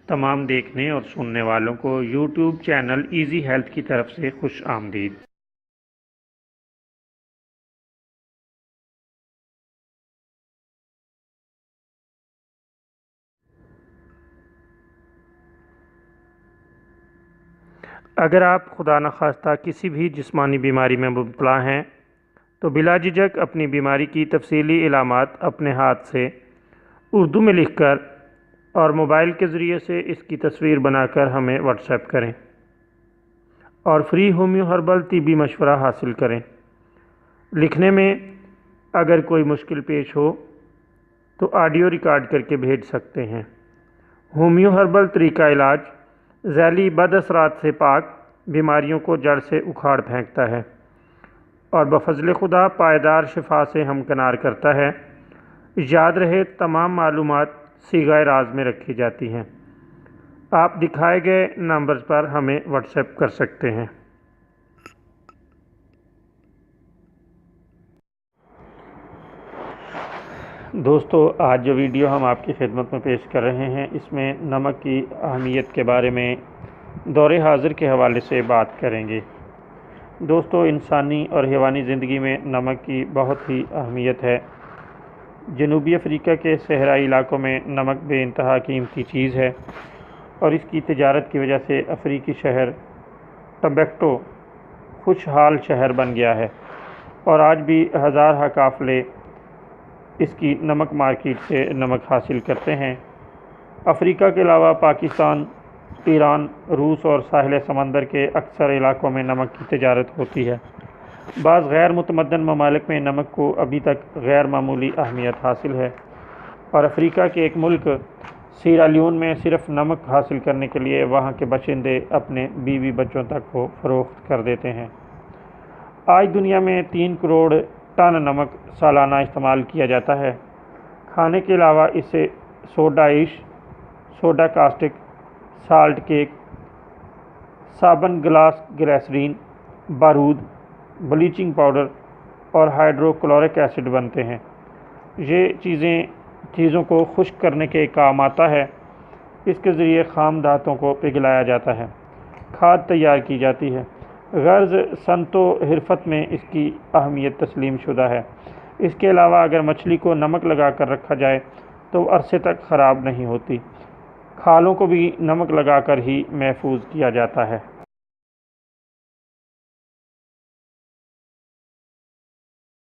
تمام دیکھنے اور سننے والوں کو یوٹیوب چینل ایزی ہیلتھ کی طرف سے خوش آمدید۔ اگر آپ خدا نخواستہ کسی بھی جسمانی بیماری میں مبتلا ہیں تو بلا جھجک اپنی بیماری کی تفصیلی علامات اپنے ہاتھ سے اردو میں لکھ کر اور موبائل کے ذریعے سے اس کی تصویر بنا کر ہمیں واٹس ایپ کریں اور فری ہومیو ہربل طبی مشورہ حاصل کریں۔ لکھنے میں اگر کوئی مشکل پیش ہو تو آڈیو ریکارڈ کر کے بھیج سکتے ہیں۔ ہومیو ہربل طریقہ علاج ذیلی بد اثرات سے پاک بیماریوں کو جڑ سے اکھاڑ پھینکتا ہے اور بفضل خدا پائیدار شفا سے ہمکنار کرتا ہے۔ یاد رہے تمام معلومات صیغہ راز میں رکھی جاتی ہیں۔ آپ دکھائے گئے نمبرز پر ہمیں واٹس ایپ کر سکتے ہیں۔ دوستو، آج جو ویڈیو ہم آپ کی خدمت میں پیش کر رہے ہیں اس میں نمک کی اہمیت کے بارے میں دور حاضر کے حوالے سے بات کریں گے۔ دوستو، انسانی اور حیوانی زندگی میں نمک کی بہت ہی اہمیت ہے۔ جنوبی افریقہ کے صحرائی علاقوں میں نمک بے انتہا قیمتی چیز ہے اور اس کی تجارت کی وجہ سے افریقی شہر ٹمبکٹو خوشحال شہر بن گیا ہے اور آج بھی ہزارہ قافلے اس کی نمک مارکیٹ سے نمک حاصل کرتے ہیں۔ افریقہ کے علاوہ پاکستان، ایران، روس اور ساحل سمندر کے اکثر علاقوں میں نمک کی تجارت ہوتی ہے۔ بعض غیر متمدن ممالک میں نمک کو ابھی تک غیر معمولی اہمیت حاصل ہے اور افریقہ کے ایک ملک سیرا لیون میں صرف نمک حاصل کرنے کے لیے وہاں کے باشندے اپنے بیوی بچوں تک کو فروخت کر دیتے ہیں۔ آج دنیا میں 3 کروڑ ٹن نمک سالانہ استعمال کیا جاتا ہے۔ کھانے کے علاوہ اسے سوڈا ایش، سوڈا کاسٹک، سالٹ کیک، صابن، گلاس گلیسرین، بارود، بلیچنگ پاؤڈر اور ہائیڈرو کلورک ایسڈ بنتے ہیں۔ یہ چیزوں کو خشک کرنے کے کام آتا ہے۔ اس کے ذریعے خام دھاتوں کو پگھلایا جاتا ہے، کھاد تیار کی جاتی ہے۔ غرض صنعت و حرفت میں اس کی اہمیت تسلیم شدہ ہے۔ اس کے علاوہ اگر مچھلی کو نمک لگا کر رکھا جائے تو وہ عرصے تک خراب نہیں ہوتی۔ کھالوں کو بھی نمک لگا کر ہی محفوظ کیا جاتا ہے۔